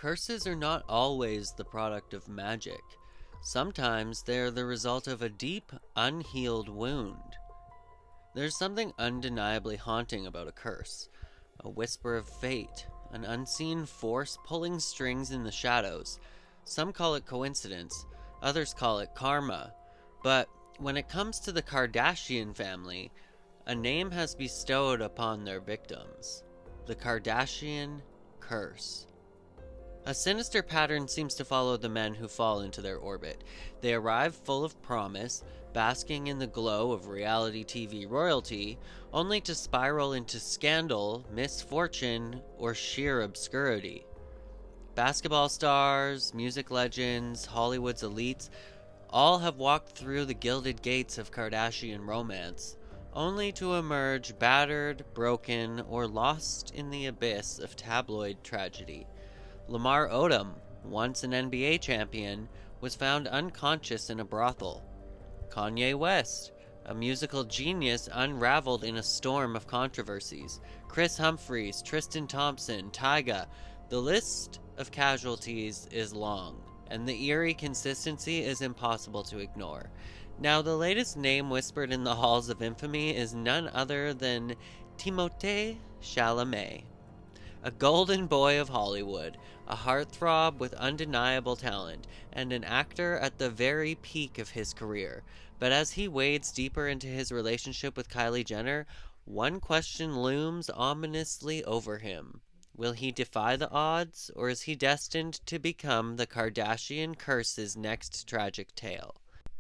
Curses are not always the product of magic. Sometimes they're the result of a deep, unhealed wound. There's something undeniably haunting about a curse, a whisper of fate, an unseen force pulling strings in the shadows. Some call it coincidence, others call it karma. But when it comes to the Kardashian family, a name has bestowed upon their victims: the Kardashian Curse. A sinister pattern seems to follow the men who fall into their orbit. They arrive full of promise, basking in the glow of reality TV royalty, only to spiral into scandal, misfortune, or sheer obscurity. Basketball stars, music legends, Hollywood's elites all have walked through the gilded gates of Kardashian romance, only to emerge battered, broken, or lost in the abyss of tabloid tragedy. Lamar Odom, once an NBA champion, was found unconscious in a brothel. Kanye West, a musical genius, unraveled in a storm of controversies. Kris Humphries, Tristan Thompson, Tyga. The list of casualties is long, and the eerie consistency is impossible to ignore. Now, the latest name whispered in the halls of infamy is none other than Timothée Chalamet. A golden boy of Hollywood, a heartthrob with undeniable talent, and an actor at the very peak of his career. But as he wades deeper into his relationship with Kylie Jenner, one question looms ominously over him. Will he defy the odds, or is he destined to become the Kardashian Curse's next tragic tale?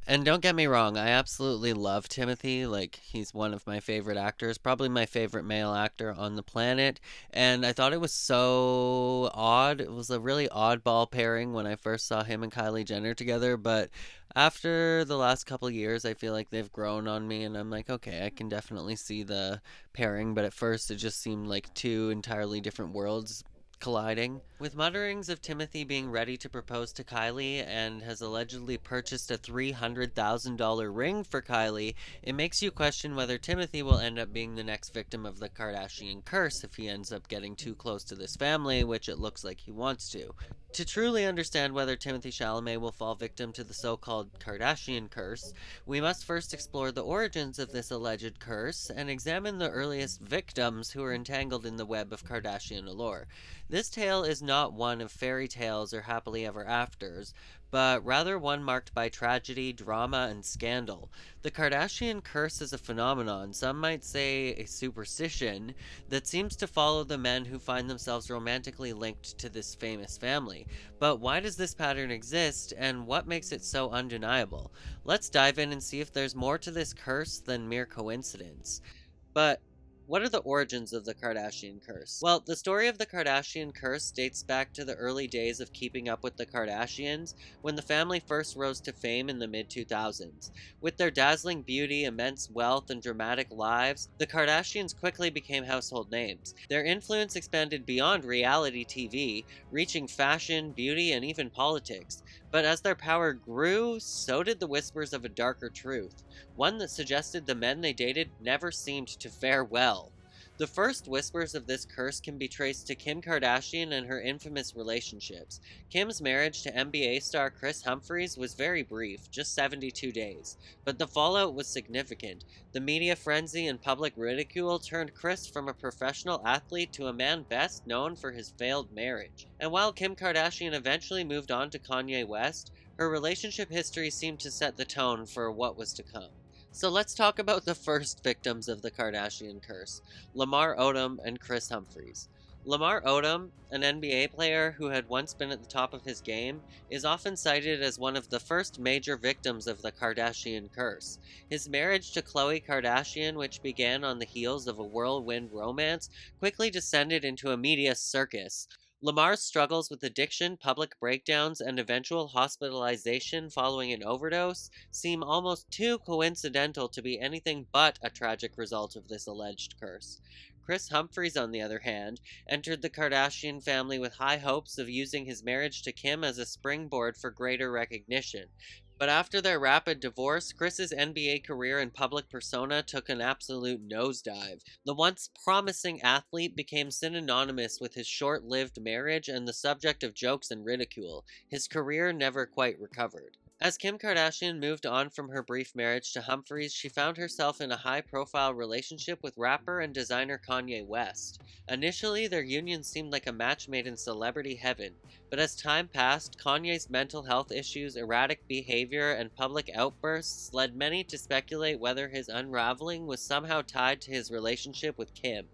And don't get me wrong, I absolutely love Timothée. Like, he's one of my favorite actors, probably my favorite male actor on the planet. And I thought it was so odd. It was a really oddball pairing when I first saw him and Kylie Jenner together. But after the last couple years, I feel like they've grown on me. And I'm like, okay, I can definitely see the pairing. But at first, it just seemed like two entirely different worlds colliding. With mutterings of Timothée being ready to propose to Kylie and has allegedly purchased a $300,000 ring for Kylie, it makes you question whether Timothée will end up being the next victim of the Kardashian curse if he ends up getting too close to this family, which it looks like he wants to. To truly understand whether Timothée Chalamet will fall victim to the so-called Kardashian curse, we must first explore the origins of this alleged curse and examine the earliest victims who are entangled in the web of Kardashian allure. This tale is not one of fairy tales or happily ever afters, but rather one marked by tragedy, drama, and scandal. The Kardashian curse is a phenomenon, some might say a superstition, that seems to follow the men who find themselves romantically linked to this famous family. But why does this pattern exist, and what makes it so undeniable? Let's dive in and see if there's more to this curse than mere coincidence. But what are the origins of the Kardashian Curse? Well, the story of the Kardashian Curse dates back to the early days of Keeping Up with the Kardashians, when the family first rose to fame in the mid-2000s. With their dazzling beauty, immense wealth, and dramatic lives, the Kardashians quickly became household names. Their influence expanded beyond reality TV, reaching fashion, beauty, and even politics. But as their power grew, so did the whispers of a darker truth, one that suggested the men they dated never seemed to fare well. The first whispers of this curse can be traced to Kim Kardashian and her infamous relationships. Kim's marriage to NBA star Kris Humphries was very brief, just 72 days, but the fallout was significant. The media frenzy and public ridicule turned Kris from a professional athlete to a man best known for his failed marriage. And while Kim Kardashian eventually moved on to Kanye West, her relationship history seemed to set the tone for what was to come. So let's talk about the first victims of the Kardashian curse, Lamar Odom and Kris Humphries. Lamar Odom, an NBA player who had once been at the top of his game, is often cited as one of the first major victims of the Kardashian curse. His marriage to Khloe Kardashian, which began on the heels of a whirlwind romance, quickly descended into a media circus. Lamar's struggles with addiction, public breakdowns, and eventual hospitalization following an overdose seem almost too coincidental to be anything but a tragic result of this alleged curse. Kris Humphries, on the other hand, entered the Kardashian family with high hopes of using his marriage to Kim as a springboard for greater recognition. But after their rapid divorce, Kris's NBA career and public persona took an absolute nosedive. The once promising athlete became synonymous with his short-lived marriage and the subject of jokes and ridicule. His career never quite recovered. As Kim Kardashian moved on from her brief marriage to Humphries, she found herself in a high-profile relationship with rapper and designer Kanye West. Initially, their union seemed like a match made in celebrity heaven, but as time passed, Kanye's mental health issues, erratic behavior, and public outbursts led many to speculate whether his unraveling was somehow tied to his relationship with Kim.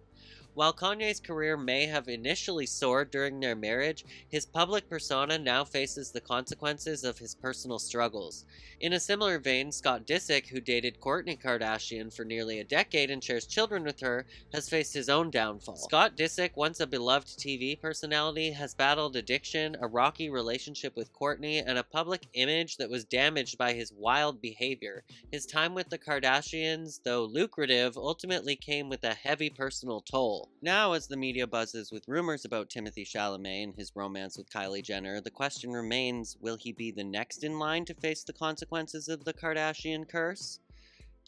While Kanye's career may have initially soared during their marriage, his public persona now faces the consequences of his personal struggles. In a similar vein, Scott Disick, who dated Kourtney Kardashian for nearly a decade and shares children with her, has faced his own downfall. Scott Disick, once a beloved TV personality, has battled addiction, a rocky relationship with Kourtney, and a public image that was damaged by his wild behavior. His time with the Kardashians, though lucrative, ultimately came with a heavy personal toll. Now, as the media buzzes with rumors about Timothée Chalamet and his romance with Kylie Jenner, the question remains, will he be the next in line to face the consequences of the Kardashian curse?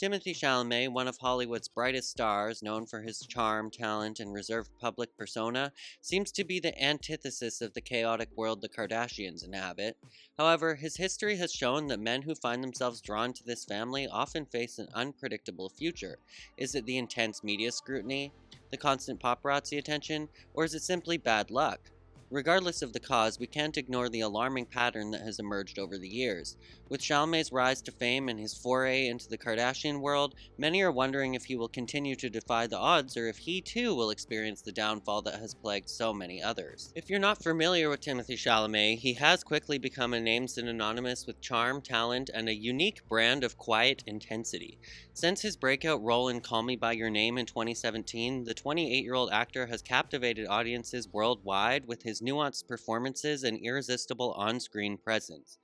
Timothée Chalamet, one of Hollywood's brightest stars, known for his charm, talent, and reserved public persona, seems to be the antithesis of the chaotic world the Kardashians inhabit. However, his history has shown that men who find themselves drawn to this family often face an unpredictable future. Is it the intense media scrutiny, the constant paparazzi attention, or is it simply bad luck? Regardless of the cause, we can't ignore the alarming pattern that has emerged over the years. With Chalamet's rise to fame and his foray into the Kardashian world, many are wondering if he will continue to defy the odds or if he too will experience the downfall that has plagued so many others. If you're not familiar with Timothée Chalamet, he has quickly become a name synonymous with charm, talent, and a unique brand of quiet intensity. Since his breakout role in Call Me By Your Name in 2017, the 28-year-old actor has captivated audiences worldwide with his nuanced performances and irresistible on-screen presence.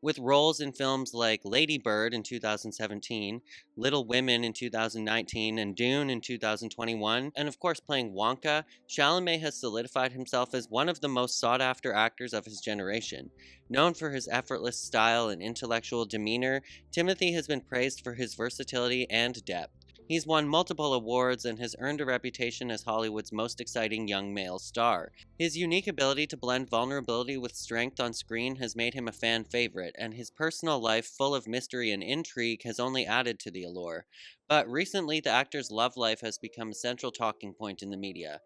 With roles in films like Lady Bird in 2017, Little Women in 2019, and Dune in 2021, and of course playing Wonka, Chalamet has solidified himself as one of the most sought-after actors of his generation. Known for his effortless style and intellectual demeanor, Timothée has been praised for his versatility and depth. He's won multiple awards and has earned a reputation as Hollywood's most exciting young male star. His unique ability to blend vulnerability with strength on screen has made him a fan favorite, and his personal life, full of mystery and intrigue, has only added to the allure. But recently, the actor's love life has become a central talking point in the media.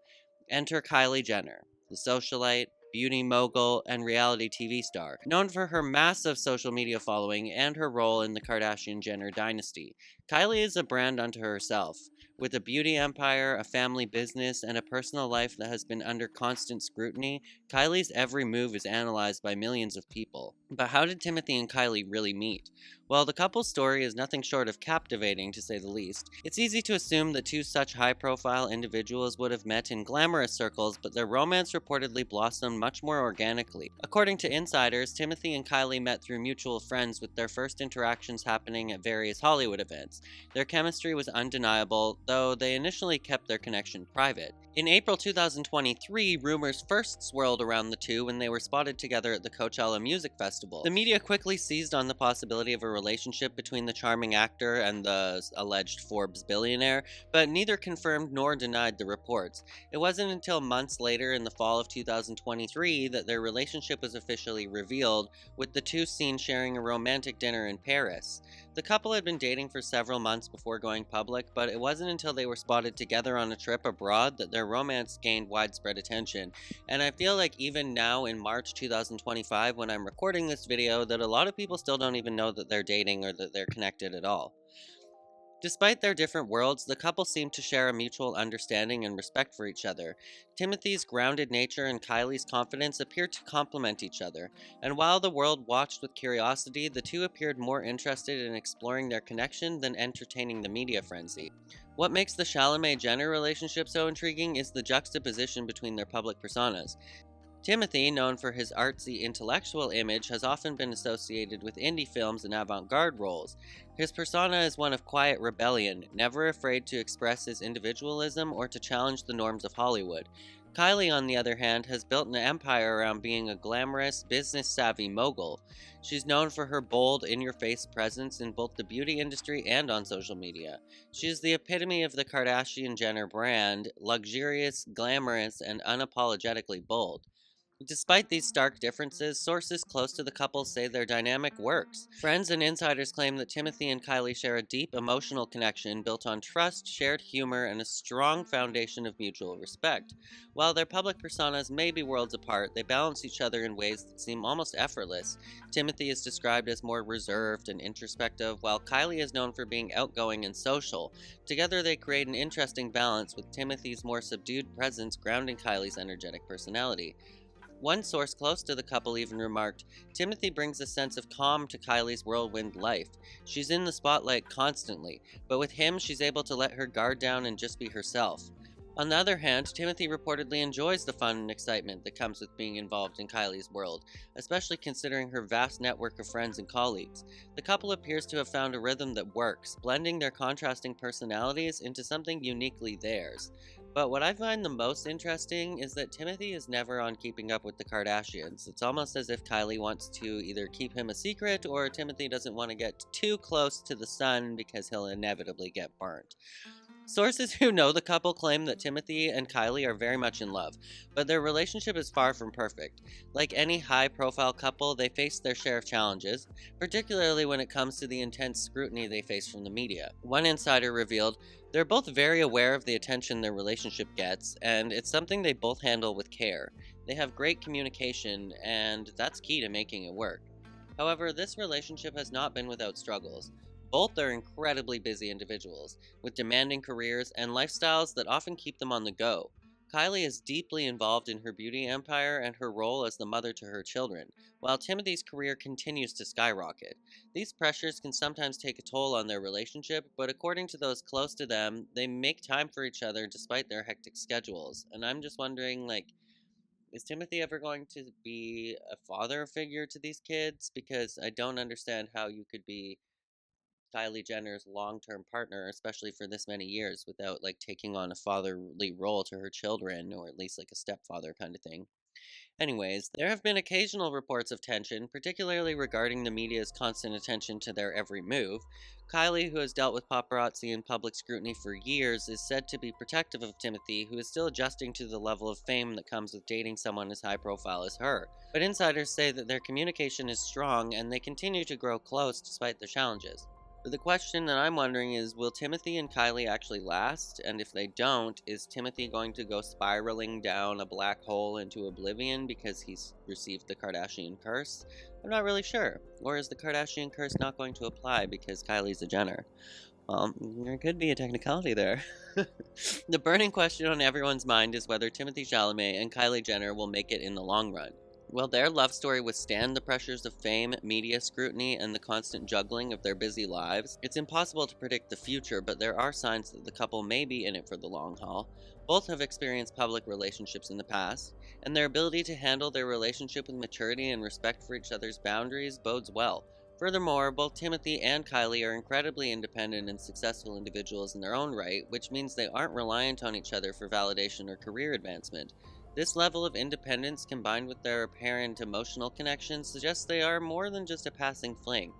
Enter Kylie Jenner, the socialite, beauty mogul, and reality TV star, known for her massive social media following and her role in the Kardashian-Jenner dynasty. Kylie is a brand unto herself. With a beauty empire, a family business, and a personal life that has been under constant scrutiny, Kylie's every move is analyzed by millions of people. But how did Timothée and Kylie really meet? Well, the couple's story is nothing short of captivating, to say the least. It's easy to assume that two such high-profile individuals would have met in glamorous circles, but their romance reportedly blossomed much more organically. According to insiders, Timothée and Kylie met through mutual friends, with their first interactions happening at various Hollywood events. Their chemistry was undeniable, though they initially kept their connection private. In April 2023, rumors first swirled around the two when they were spotted together at the Coachella Music Festival. The media quickly seized on the possibility of a relationship between the charming actor and the alleged Forbes billionaire, but neither confirmed nor denied the reports. It wasn't until months later in the fall of 2023 that their relationship was officially revealed, with the two seen sharing a romantic dinner in Paris. The couple had been dating for several months before going public, but it wasn't until they were spotted together on a trip abroad that their romance gained widespread attention. And I feel like even now in March 2025, when I'm recording this video, that a lot of people still don't even know that they're dating or that they're connected at all. Despite their different worlds, the couple seemed to share a mutual understanding and respect for each other. Timothy's grounded nature and Kylie's confidence appeared to complement each other, and while the world watched with curiosity, the two appeared more interested in exploring their connection than entertaining the media frenzy. What makes the Chalamet-Jenner relationship so intriguing is the juxtaposition between their public personas. Timothée, known for his artsy intellectual image, has often been associated with indie films and avant-garde roles. His persona is one of quiet rebellion, never afraid to express his individualism or to challenge the norms of Hollywood. Kylie, on the other hand, has built an empire around being a glamorous, business savvy mogul. She's known for her bold, in your face presence in both the beauty industry and on social media. She is the epitome of the Kardashian Jenner brand, luxurious, glamorous, and unapologetically bold. Despite these stark differences, sources close to the couple say their dynamic works. Friends and insiders claim that Timothée and Kylie share a deep emotional connection built on trust, shared humor, and a strong foundation of mutual respect. While their public personas may be worlds apart, they balance each other in ways that seem almost effortless. Timothée is described as more reserved and introspective, while Kylie is known for being outgoing and social. Together, they create an interesting balance, with Timothy's more subdued presence grounding Kylie's energetic personality. One source close to the couple even remarked, Timothée brings a sense of calm to Kylie's whirlwind life. She's in the spotlight constantly, but with him, she's able to let her guard down and just be herself. On the other hand, Timothée reportedly enjoys the fun and excitement that comes with being involved in Kylie's world, especially considering her vast network of friends and colleagues. The couple appears to have found a rhythm that works, blending their contrasting personalities into something uniquely theirs. But what I find the most interesting is that Timothée is never on Keeping Up with the Kardashians. It's almost as if Kylie wants to either keep him a secret or Timothée doesn't want to get too close to the sun because he'll inevitably get burnt. Sources who know the couple claim that Timothée and Kylie are very much in love, but their relationship is far from perfect. Like any high profile couple, they face their share of challenges, particularly when it comes to the intense scrutiny they face from the media. One insider revealed, they're both very aware of the attention their relationship gets, and it's something they both handle with care. They have great communication, and that's key to making it work. However, this relationship has not been without struggles. Both are incredibly busy individuals, with demanding careers and lifestyles that often keep them on the go. Kylie is deeply involved in her beauty empire and her role as the mother to her children, while Timothy's career continues to skyrocket. These pressures can sometimes take a toll on their relationship, but according to those close to them, they make time for each other despite their hectic schedules. And I'm just wondering, is Timothée ever going to be a father figure to these kids? Because I don't understand how you could be Kylie Jenner's long-term partner, especially for this many years, without taking on a fatherly role to her children, or at least like a stepfather kind of thing. Anyways, there have been occasional reports of tension, particularly regarding the media's constant attention to their every move. Kylie, who has dealt with paparazzi and public scrutiny for years, is said to be protective of Timothée, who is still adjusting to the level of fame that comes with dating someone as high profile as her. But insiders say that their communication is strong and they continue to grow close despite the challenges. But the question that I'm wondering is, will Timothée and Kylie actually last? And if they don't, is Timothée going to go spiraling down a black hole into oblivion because he's received the Kardashian curse? I'm not really sure. Or is the Kardashian curse not going to apply because Kylie's a Jenner? Well, there could be a technicality there. The burning question on everyone's mind is whether Timothée Chalamet and Kylie Jenner will make it in the long run. Will their love story withstand the pressures of fame, media scrutiny, and the constant juggling of their busy lives? It's impossible to predict the future, but there are signs that the couple may be in it for the long haul. Both have experienced public relationships in the past, and their ability to handle their relationship with maturity and respect for each other's boundaries bodes well. Furthermore, both Timothée and Kylie are incredibly independent and successful individuals in their own right, which means they aren't reliant on each other for validation or career advancement. This level of independence, combined with their apparent emotional connection, suggests they are more than just a passing fling.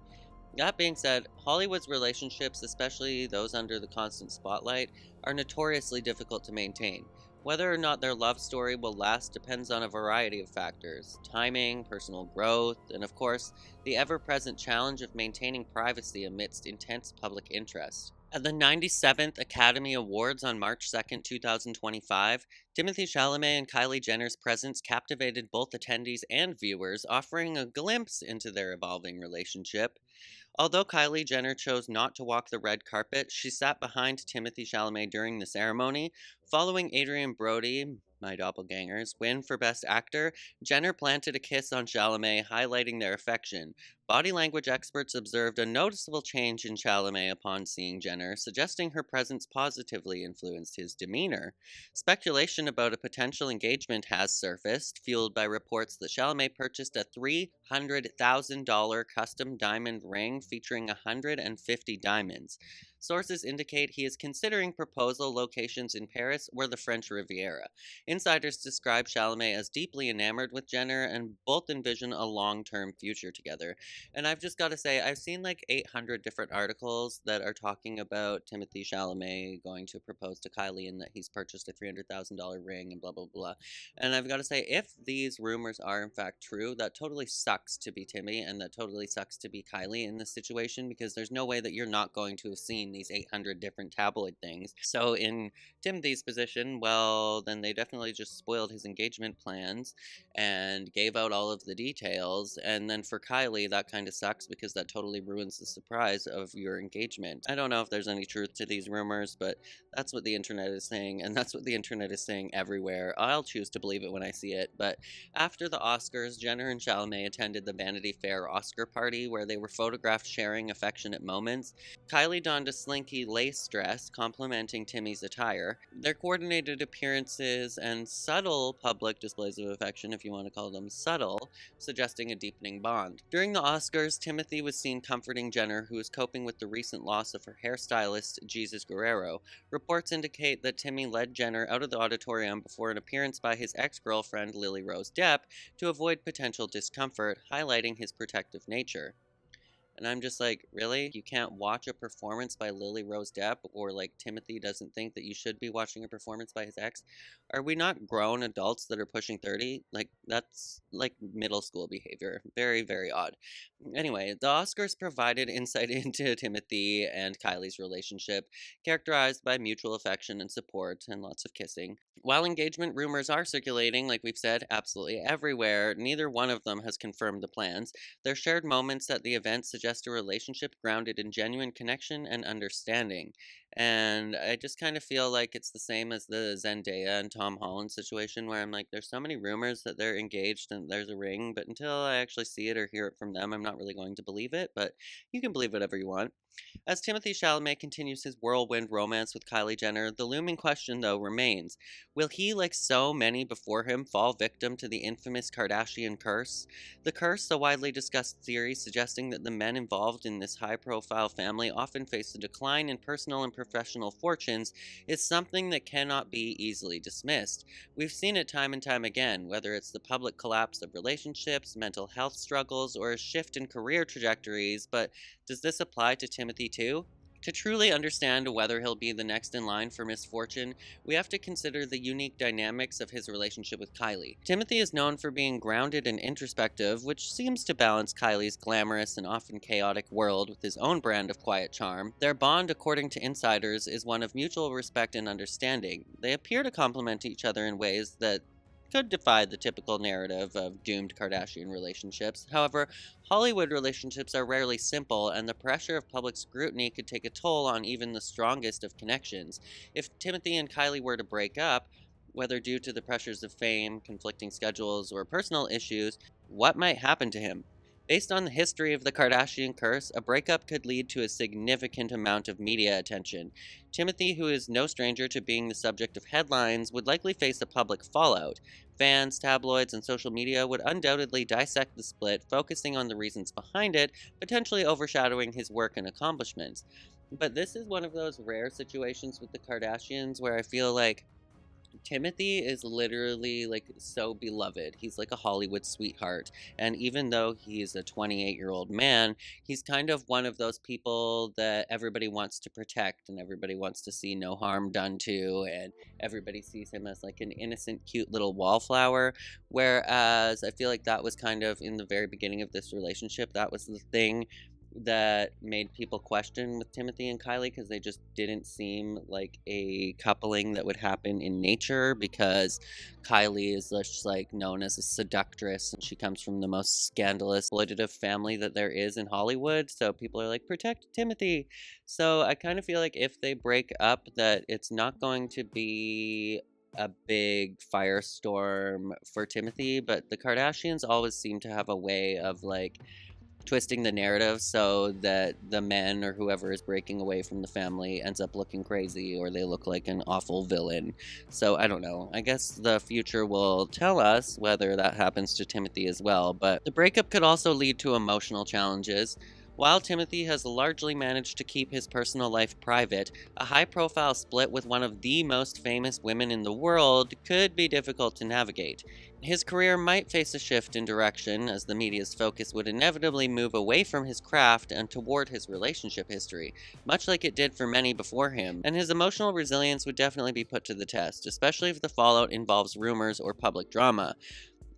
That being said, Hollywood's relationships, especially those under the constant spotlight, are notoriously difficult to maintain. Whether or not their love story will last depends on a variety of factors: timing, personal growth, and of course, the ever present challenge of maintaining privacy amidst intense public interest. At the 97th Academy Awards on March 2nd, 2025, Timothée Chalamet and Kylie Jenner's presence captivated both attendees and viewers, offering a glimpse into their evolving relationship. Although Kylie Jenner chose not to walk the red carpet, she sat behind Timothée Chalamet during the ceremony. Following Adrien Brody, my doppelganger's, win for Best Actor, Jenner planted a kiss on Chalamet, highlighting their affection. Body language experts observed a noticeable change in Chalamet upon seeing Jenner, suggesting her presence positively influenced his demeanor. Speculation about a potential engagement has surfaced, fueled by reports that Chalamet purchased a $300,000 custom diamond ring featuring 150 diamonds. Sources indicate he is considering proposal locations in Paris or the French Riviera. Insiders describe Chalamet as deeply enamored with Jenner and both envision a long term future together. And I've just got to say, I've seen like 800 different articles that are talking about Timothée Chalamet going to propose to Kylie and that he's purchased a $300,000 ring and blah, blah, blah. And I've got to say, if these rumors are in fact true, that totally sucks to be Timmy and that totally sucks to be Kylie in this situation because there's no way that you're not going to have seen these 800 different tabloid things. So in Timothy's position, well, then they definitely just spoiled his engagement plans and gave out all of the details. And then for Kylie, that kind of sucks because that totally ruins the surprise of your engagement. I don't know if there's any truth to these rumors, but that's what the internet is saying, and that's what the internet is saying everywhere. I'll choose to believe it when I see it. But after the Oscars, Jenner and Chalamet attended the Vanity Fair Oscar party where they were photographed sharing affectionate moments. Kylie donned a slinky lace dress complementing Timmy's attire. Their coordinated appearances and subtle public displays of affection, if you want to call them subtle, suggesting a deepening bond. During the Oscars, Timothée was seen comforting Jenner, who was coping with the recent loss of her hairstylist, Jesus Guerrero. Reports indicate that Timmy led Jenner out of the auditorium before an appearance by his ex-girlfriend, Lily Rose Depp, to avoid potential discomfort, highlighting his protective nature. And I'm just like, really? You can't watch a performance by Lily Rose Depp, or like Timothée doesn't think that you should be watching a performance by his ex? Are we not grown adults that are pushing 30? Like, that's like middle school behavior. Very, very odd. Anyway, the Oscars provided insight into Timothée and Kylie's relationship, characterized by mutual affection and support and lots of kissing. While engagement rumors are circulating, like we've said, absolutely everywhere, neither one of them has confirmed the plans. Their shared moments at the event suggest a relationship grounded in genuine connection and understanding. And I just kind of feel like it's the same as the Zendaya and Tom Holland situation, where I'm like, there's so many rumors that they're engaged and there's a ring, but until I actually see it or hear it from them, I'm not really going to believe it. But you can believe whatever you want. As Timothée Chalamet continues his whirlwind romance with Kylie Jenner, the looming question, though, remains. Will he, like so many before him, fall victim to the infamous Kardashian curse? The curse, a widely discussed theory suggesting that the men involved in this high-profile family often face a decline in personal and professional fortunes, is something that cannot be easily dismissed. We've seen it time and time again, whether it's the public collapse of relationships, mental health struggles, or a shift in career trajectories, but does this apply to Timothy too? To truly understand whether he'll be the next in line for misfortune, we have to consider the unique dynamics of his relationship with Kylie. Timothy is known for being grounded and introspective, which seems to balance Kylie's glamorous and often chaotic world with his own brand of quiet charm. Their bond, according to insiders, is one of mutual respect and understanding. They appear to complement each other in ways that could defy the typical narrative of doomed Kardashian relationships. However, Hollywood relationships are rarely simple, and the pressure of public scrutiny could take a toll on even the strongest of connections. If Timothée and Kylie were to break up, whether due to the pressures of fame, conflicting schedules, or personal issues, what might happen to him? Based on the history of the Kardashian curse, a breakup could lead to a significant amount of media attention. Timothée, who is no stranger to being the subject of headlines, would likely face a public fallout. Fans, tabloids, and social media would undoubtedly dissect the split, focusing on the reasons behind it, potentially overshadowing his work and accomplishments. But this is one of those rare situations with the Kardashians where I feel like Timothy is literally like so beloved. He's like a Hollywood sweetheart. And even though he's a 28-year-old man, he's kind of one of those people that everybody wants to protect and everybody wants to see no harm done to. And everybody sees him as like an innocent, cute little wallflower. Whereas I feel like that was kind of in the very beginning of this relationship, that was the thing that made people question with Timothée and Kylie because they just didn't seem like a coupling that would happen in nature because Kylie is just like known as a seductress and she comes from the most scandalous exploitative family that there is in Hollywood, so people are like, protect Timothée. So I kind of feel like if they break up that it's not going to be a big firestorm for Timothée, but the Kardashians always seem to have a way of like twisting the narrative so that the men or whoever is breaking away from the family ends up looking crazy or they look like an awful villain. So I don't know. I guess the future will tell us whether that happens to Timothée as well. But the breakup could also lead to emotional challenges. While Timothée has largely managed to keep his personal life private, a high profile split with one of the most famous women in the world could be difficult to navigate. His career might face a shift in direction, as the media's focus would inevitably move away from his craft and toward his relationship history, much like it did for many before him, and his emotional resilience would definitely be put to the test, especially if the fallout involves rumors or public drama.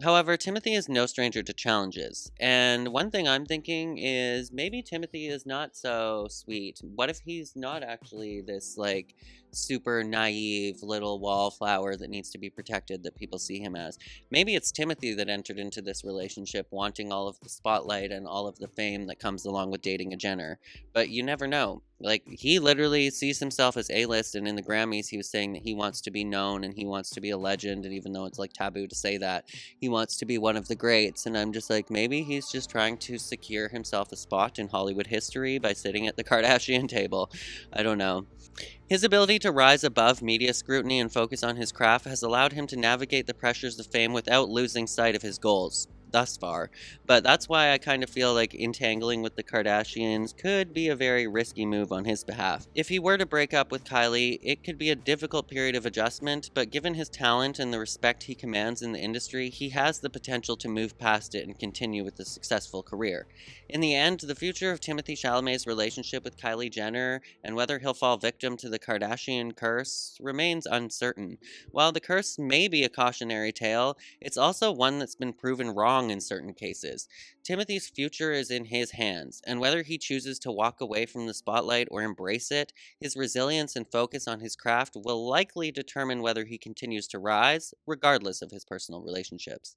However, Timothée is no stranger to challenges, and one thing I'm thinking is maybe Timothée is not so sweet. What if he's not actually this, like, super naive little wallflower that needs to be protected that people see him as? Maybe it's Timothée that entered into this relationship wanting all of the spotlight and all of the fame that comes along with dating a Jenner, but you never know. Like, he literally sees himself as A-list, and in the Grammys, he was saying that he wants to be known and he wants to be a legend, and even though it's, like, taboo to say that, he wants to be one of the greats, and I'm just like, maybe he's just trying to secure himself a spot in Hollywood history by sitting at the Kardashian table. I don't know. His ability to rise above media scrutiny and focus on his craft has allowed him to navigate the pressures of fame without losing sight of his goals. Thus far. But that's why I kind of feel like entangling with the Kardashians could be a very risky move on his behalf. If he were to break up with Kylie, it could be a difficult period of adjustment, but given his talent and the respect he commands in the industry, he has the potential to move past it and continue with a successful career. In the end, the future of Timothée Chalamet's relationship with Kylie Jenner and whether he'll fall victim to the Kardashian curse remains uncertain. While the curse may be a cautionary tale, it's also one that's been proven wrong in certain cases. Timothy's future is in his hands, and whether he chooses to walk away from the spotlight or embrace it, his resilience and focus on his craft will likely determine whether he continues to rise, regardless of his personal relationships.